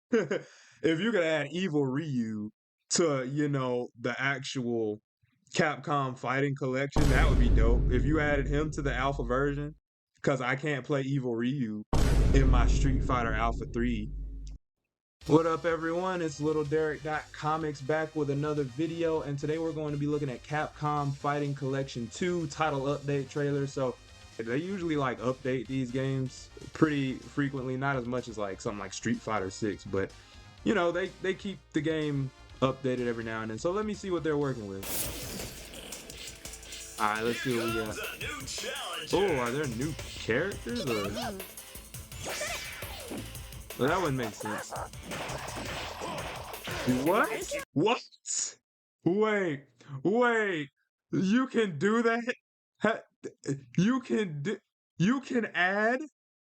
If you could add Evil Ryu to, the actual Capcom Fighting Collection, that would be dope. If you added him to the alpha version, because I can't play Evil Ryu in my Street Fighter Alpha 3. What up, everyone? It's Little Derek Comics back with another video, and today we're going to be looking at Capcom Fighting Collection 2 title update trailer. So they usually like update these games pretty frequently, not as much as like something like Street Fighter 6, but they keep the game updated every now and then. So let me see what they're working with. All right, let's see what we got. Oh, are there new characters or? Well, that wouldn't make sense. What? What? Wait. You can do that? You can add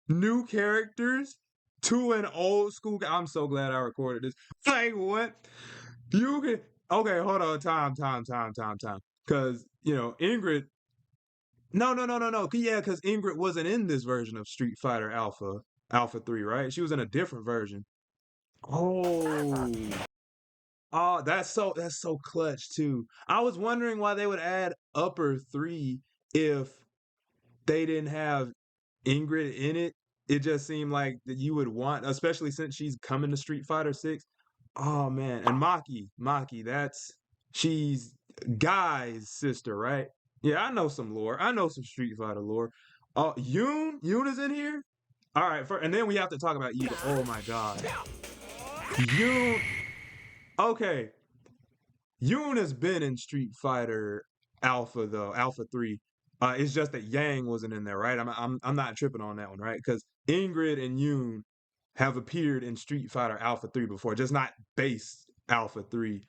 new characters to an old school. I'm so glad I recorded this. Like what? You can. Okay, hold on. Time. Because Ingrid. No. Yeah, because Ingrid wasn't in this version of Street Fighter Alpha 3, right? She was in a different version. Oh. Oh, that's so clutch too. I was wondering why they would add Upper 3 if they didn't have Ingrid in it. It just seemed like that you would want, especially since she's coming to Street Fighter 6. Oh man, and Maki, she's Guy's sister, right? Yeah, I know some lore. I know some Street Fighter lore. Yoon is in here. All right, and then we have to talk about Eva. Oh my God, Yoon. Okay, Yoon has been in Street Fighter Alpha though, Alpha 3. It's just that Yang wasn't in there, right? I'm not tripping on that one, right? Because Ingrid and Yoon have appeared in Street Fighter Alpha 3 before, just not base Alpha 3.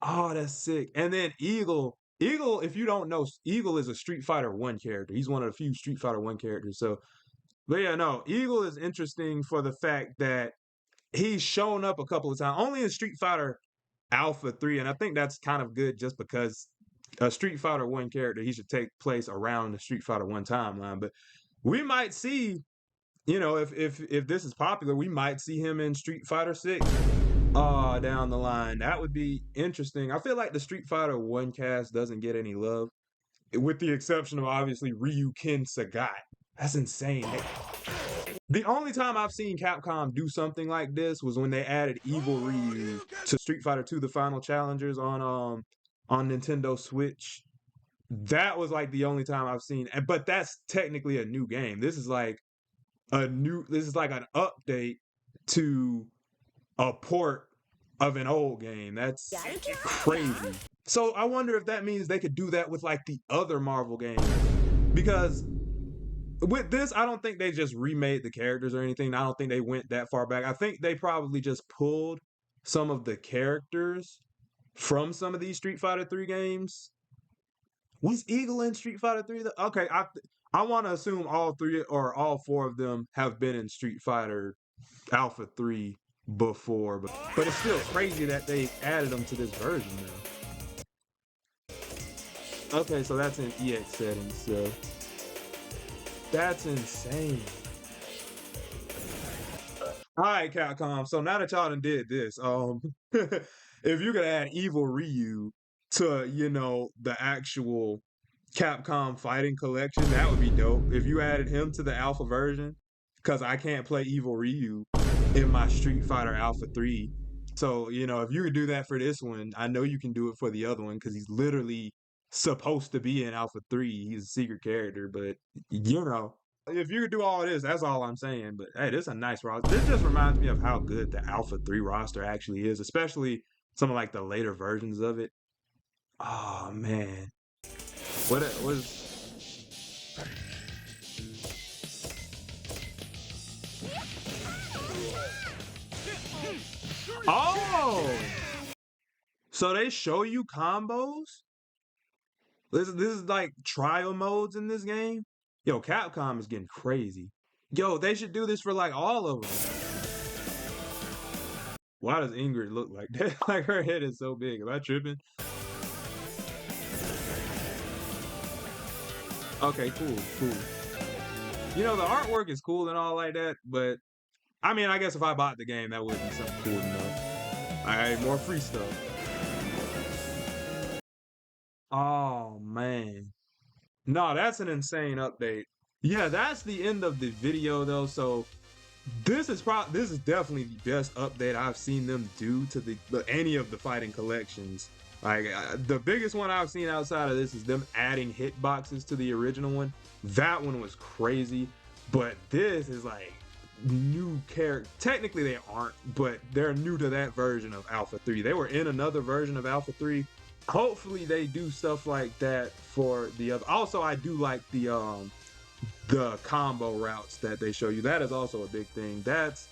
Oh, that's sick. And then Eagle, if you don't know, Eagle is a Street Fighter 1 character. He's one of the few Street Fighter 1 characters. So, but yeah, no, Eagle is interesting for the fact that he's shown up a couple of times, only in Street Fighter Alpha 3, and I think that's kind of good just because a Street Fighter 1 character, he should take place around the Street Fighter 1 timeline. But we might see, if this is popular, we might see him in Street Fighter 6 down the line. That would be interesting. I feel like the Street Fighter 1 cast doesn't get any love, with the exception of obviously Ryuken Sagat. That's insane. The only time I've seen Capcom do something like this was when they added Evil Ryu to Street Fighter 2: The Final Challengers on Nintendo Switch. That was like the only time I've seen, but that's technically a new game. This is like an update to a port of an old game. That's crazy. So I wonder if that means they could do that with like the other Marvel games, because with this, I don't think they just remade the characters or anything. I don't think they went that far back. I think they probably just pulled some of the characters from some of these Street Fighter 3 games. Was Eagle in Street Fighter 3? Okay, I want to assume all three or all four of them have been in Street Fighter Alpha 3 before, but it's still crazy that they added them to this version now. Okay, so that's in EX settings, so that's insane. All right, Capcom. So now that y'all done did this, if you could add Evil Ryu to, the actual Capcom Fighting Collection, that would be dope. If you added him to the alpha version, because I can't play Evil Ryu in my Street Fighter Alpha 3. So, if you could do that for this one, I know you can do it for the other one, because he's literally supposed to be in Alpha 3. He's a secret character, but if you could do all this, that's all I'm saying. But hey, this is a nice roster. This just reminds me of how good the Alpha 3 roster actually is, especially some of like the later versions of it. Oh man. What was Oh! So they show you combos? This is like trial modes in this game? Yo, Capcom is getting crazy. Yo, they should do this for like all of them. Why does Ingrid look like that? Like her head is so big. Am I tripping? Okay, cool. The artwork is cool and all like that, but I mean, I guess if I bought the game, that would be something cool enough. Alright, more free stuff. Oh, man. No, that's an insane update. Yeah, that's the end of the video though. So this is definitely the best update I've seen them do to any of the fighting collections. Like the biggest one I've seen outside of this is them adding hitboxes to the original one. That one was crazy, but this is like new character. Technically they aren't, but they're new to that version of Alpha 3. They were in another version of Alpha 3. Hopefully they do stuff like that for the other. Also, I do like the combo routes that they show you. That is also a big thing. That's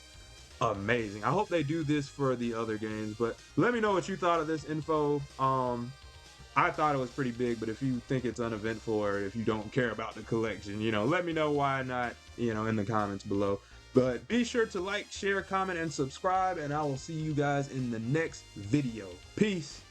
amazing. I hope they do this for the other games, but let me know what you thought of this info. I thought it was pretty big, but if you think it's uneventful or if you don't care about the collection, let me know why not, in the comments below. But be sure to like, share, comment, and subscribe, and I will see you guys in the next video. Peace.